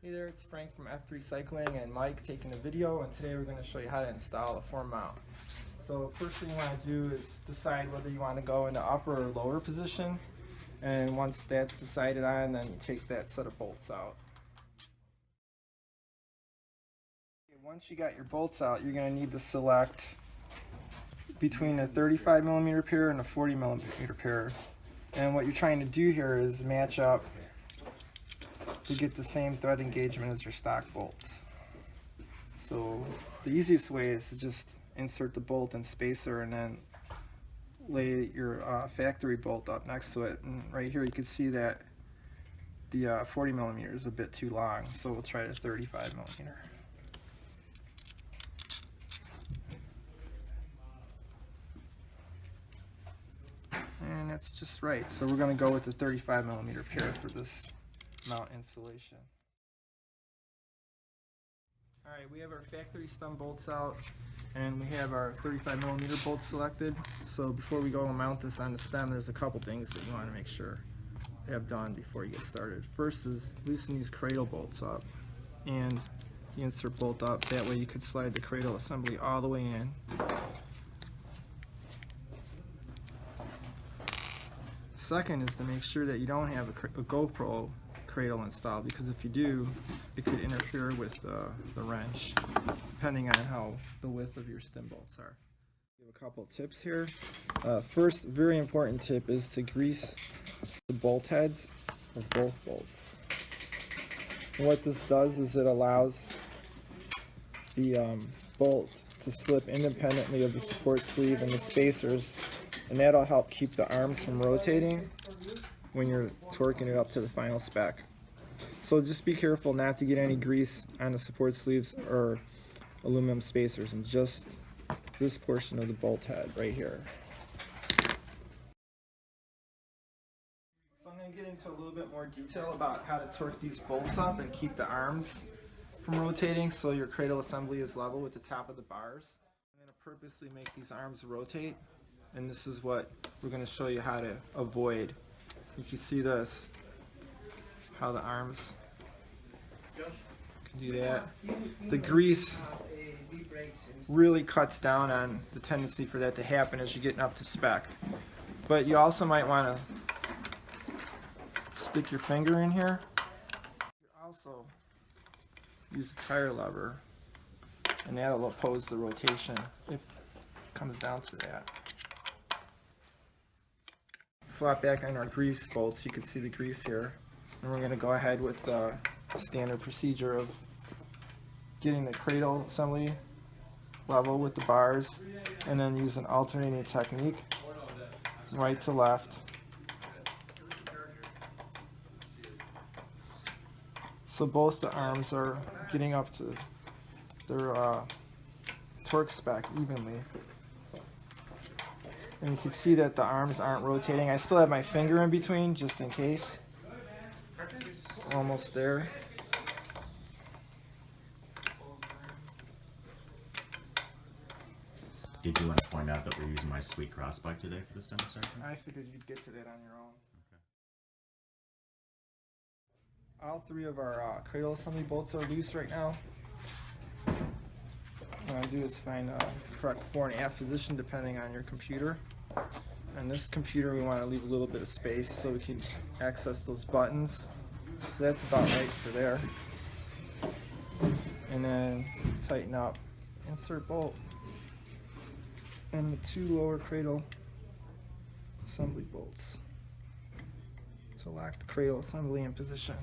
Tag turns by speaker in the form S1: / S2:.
S1: Hey there, it's Frank from F3 Cycling and Mike taking the video, and today we're going to show you how to install a form mount. So first thing you want to do is decide whether you want to go in the upper or lower position, and once that's decided on, then you take that set of bolts out. Okay, once you got your bolts out, you're going to need to select between a 35mm pair and a 40mm pair, and what you're trying to do here is match up to get the same thread engagement as your stock bolts. So the easiest way is to just insert the bolt and spacer and then lay your factory bolt up next to it. And right here you can see that the 40mm is a bit too long, so we'll try the 35mm. And that's just right. So we're going to go with the 35mm pair for this mount installation. Alright, we have our factory stem bolts out and we have our 35mm bolts selected. So before we go and mount this on the stem, there's a couple things that you want to make sure you have done before you get started. First is loosen these cradle bolts up and the insert bolt up. That way you could slide the cradle assembly all the way in. Second is to make sure that you don't have a GoPro cradle installed, because if you do, it could interfere with the wrench, depending on how the width of your stem bolts are. We have a couple of tips here. First, very important tip is to grease the bolt heads of both bolts. And what this does is it allows the bolt to slip independently of the support sleeve and the spacers, and that'll help keep the arms from rotating when you're torquing it up to the final spec. So just be careful not to get any grease on the support sleeves or aluminum spacers, and just this portion of the bolt head right here. So I'm going to get into a little bit more detail about how to torque these bolts up and keep the arms from rotating so your cradle assembly is level with the top of the bars. I'm going to purposely make these arms rotate, and this is what we're going to show you how to avoid. You can see this, how the arms can do that. The grease really cuts down on the tendency for that to happen as you're getting up to spec. But you also might want to stick your finger in here. You also use the tire lever, and that'll oppose the rotation if it comes down to that. Swap back on our grease bolts. You can see the grease here, and we're going to go ahead with the standard procedure of getting the cradle assembly level with the bars, and then use an alternating technique, right to left. So both the arms are getting up to their torque spec evenly. And you can see that the arms aren't rotating. I still have my finger in between just in case. Almost there.
S2: Did you want to point out that we're using my sweet cross bike today for this demonstration?
S1: I figured you'd get to that on your own. Okay. All three of our cradle assembly bolts are loose right now. What I'm going to do is find the correct fore and aft position depending on your computer. On this computer we want to leave a little bit of space so we can access those buttons. So that's about right for there. And then tighten up, insert bolt, and the two lower cradle assembly bolts to lock the cradle assembly in position.